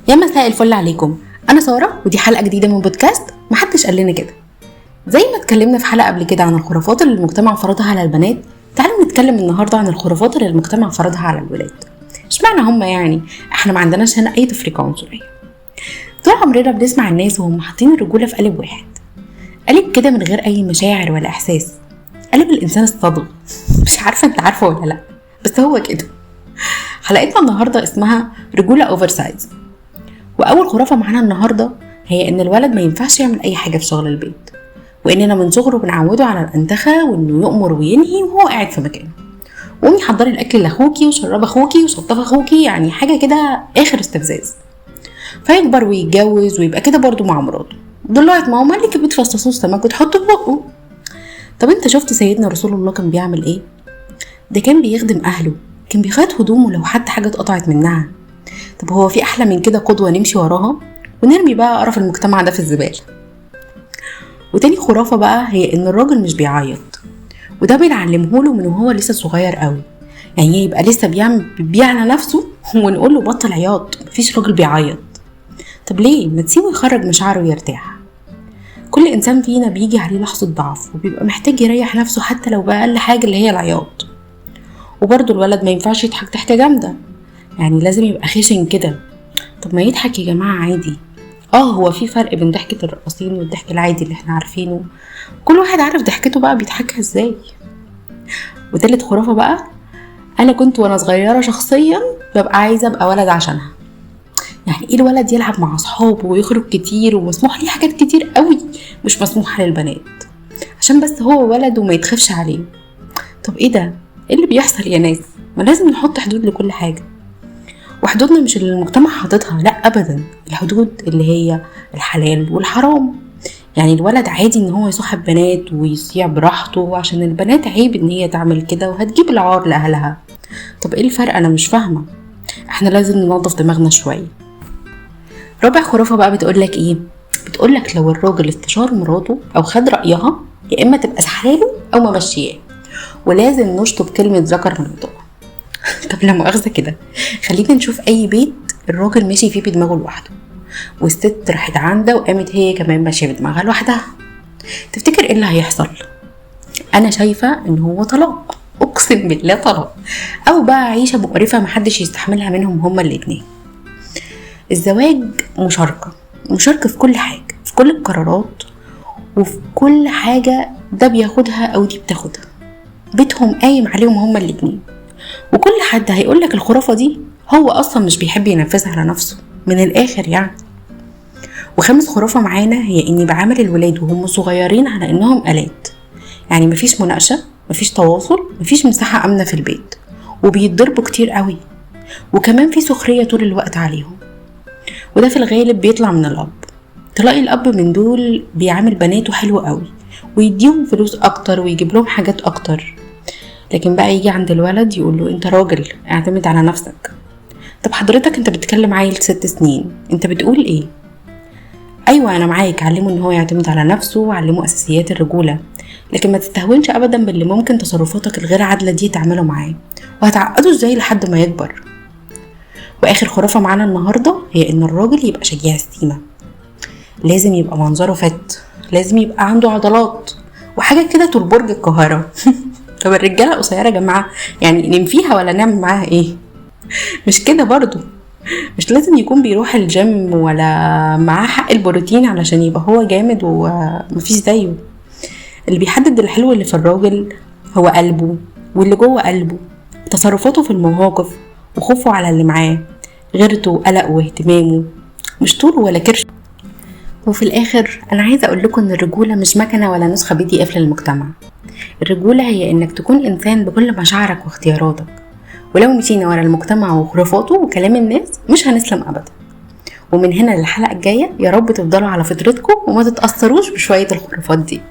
يا مساء الفل عليكم. انا ساره ودي حلقه جديده من بودكاست محدش قال لنا كده. زي ما اتكلمنا في حلقه قبل كده عن الخرافات اللي المجتمع فرضها على البنات، تعالوا نتكلم النهارده عن الخرافات اللي المجتمع فرضها على الولاد. اشمعنى هم يعني احنا ما عندناش هنا اي تفرقه عنصريه؟ طول عمرنا بنسمع الناس وهم حاطين الرجوله في قالب واحد، قالب كده من غير اي مشاعر ولا احساس، قالب الانسان الصادق. مش عارفه انت عارفه ولا لا، بس هو كده. حلقتنا النهارده اسمها رجوله اوفر سايز. واول خرافه معانا النهارده هي ان الولد ما ينفعش يعمل اي حاجه في شغل البيت، واننا من صغره بنعوده على الانتخه وانه يؤمر وينهي وهو قاعد في مكانه. قومي حضري الاكل لاخوكي وشرب اخوكي وشطف اخوكي، يعني حاجه كده اخر استفزاز. فيكبر ويتجوز ويبقى كده برضو مع مراته، ضلعت ماما اللي كانت بتفصصوا السمك وتحطه في بقه. طب انت شفت سيدنا رسول الله كان بيعمل ايه؟ ده كان بيخدم اهله، كان بيخيط هدومه لو حتى حاجه اتقطعت منها. طب هو في احلى من كده قدوه نمشي وراها ونرمي بقى قرف المجتمع ده في الزباله؟ وتاني خرافه بقى هي ان الراجل مش بيعيط، وده بنعلمهوله من وهو لسه صغير قوي. يعني يبقى لسه بيعلى نفسه ونقول له بطل عياط، مفيش راجل بيعيط. طب ليه ما تسيبه يخرج مشاعره ويرتاح؟ كل انسان فينا بيجي عليه لحظه ضعف وبيبقى محتاج يريح نفسه حتى لو بأقل حاجه اللي هي العياط. وبرضه الولد ما ينفعش يضحك ضحكه جامده، يعني لازم يبقى خشن كده. طب ما يضحك يا جماعه عادي. هو في فرق بين ضحكه الرقاصين والضحك العادي اللي احنا عارفينه، كل واحد عارف ضحكته بقى بيضحكها ازاي. وتالت خرافه بقى، انا كنت وانا صغيره شخصيا ببقى عايزه ابقى ولد عشانها. يعني ايه الولد يلعب مع اصحابه ويخرج كتير ومسموح ليه حاجات كتير قوي مش مسموحه للبنات، عشان بس هو ولد وما يتخافش عليه. طب ايه ده؟ ايه اللي بيحصل يا ناس؟ ما لازم نحط حدود لكل حاجه، وحدودنا مش اللي المجتمع حاططها، لا ابدا. الحدود اللي هي الحلال والحرام. يعني الولد عادي ان هو يصاحب بنات ويصيع براحته، عشان البنات عيب ان هي تعمل كده وهتجيب العار لاهلها. طب ايه الفرق؟ انا مش فاهمه. احنا لازم ننظف دماغنا شويه. رابع خرافه بقى بتقولك ايه؟ بتقولك لو الراجل استشار مراته او خد رايها، يا اما تبقى سحراله او ممشياه، ولازم نشطب كلمه ذكر من البطاقه. طب لا مؤاخذه كده، خلينا نشوف اي بيت الراجل ماشي فيه بدماغه لوحده والست راحت عنده وقامت هي كمان ماشيه بدماغها لوحدها، تفتكر ايه اللي هيحصل؟ انا شايفه ان هو طلاق، اقسم بالله طلاق، او بقى عيشه مقرفه محدش يستحملها منهم هما الاتنين. الزواج مشاركه في كل حاجه، في كل القرارات وفي كل حاجه، ده بياخدها او دي بتاخدها، بيتهم قايم عليهم هما الاتنين. وكل حد هيقولك الخرافة دي هو أصلا مش بيحب ينفذها على نفسه، من الآخر يعني. وخامس خرافة معانا هي إني بعامل الولاد وهم صغيرين على إنهم آلات، يعني مفيش مناقشة، مفيش تواصل، مفيش مساحة آمنة في البيت، وبيتضربوا كتير قوي، وكمان في سخرية طول الوقت عليهم. وده في الغالب بيطلع من الأب. تلاقي الأب من دول بيعامل بناته حلو قوي ويديهم فلوس أكتر ويجيب لهم حاجات أكتر، لكن بقى يجي عند الولد يقول له انت راجل اعتمد على نفسك. طب حضرتك انت بتتكلم عيل 6 سنين، انت بتقول ايه؟ ايوه انا معاك، علمه ان هو يعتمد على نفسه وعلمه اساسيات الرجوله، لكن ما تستهونش ابدا باللي ممكن تصرفاتك الغير عادله دي تعمله معاه، وهتعقده ازاي لحد ما يكبر. واخر خرافه معانا النهارده هي ان الراجل يبقى شجاع السيمه، لازم يبقى منظره فت، لازم يبقى عنده عضلات وحاجه كده طول برج القاهره. طب الرجاله قصيره يا جماعه، يعني ننفيها ولا نعمل معاها ايه؟ مش كده برضو. مش لازم يكون بيروح الجيم ولا معاه حق البروتين علشان يبقى هو جامد ومفيش زيه. اللي بيحدد الحلو اللي في الراجل هو قلبه، واللي جوه قلبه تصرفاته في المواقف وخوفه على اللي معاه، غيرته وقلقه واهتمامه، مش طول ولا كرش. وفي الاخر انا عايزه اقول لكم ان الرجوله مش مكنه ولا نسخه PDF للمجتمع. الرجولة هي انك تكون انسان بكل مشاعرك واختياراتك، ولو مشينا ورا المجتمع وخرافاته وكلام الناس مش هنسلم ابدا. ومن هنا للحلقة الجاية يا رب تفضلوا على فطرتكم وما تتأثروش بشوية الخرافات دي.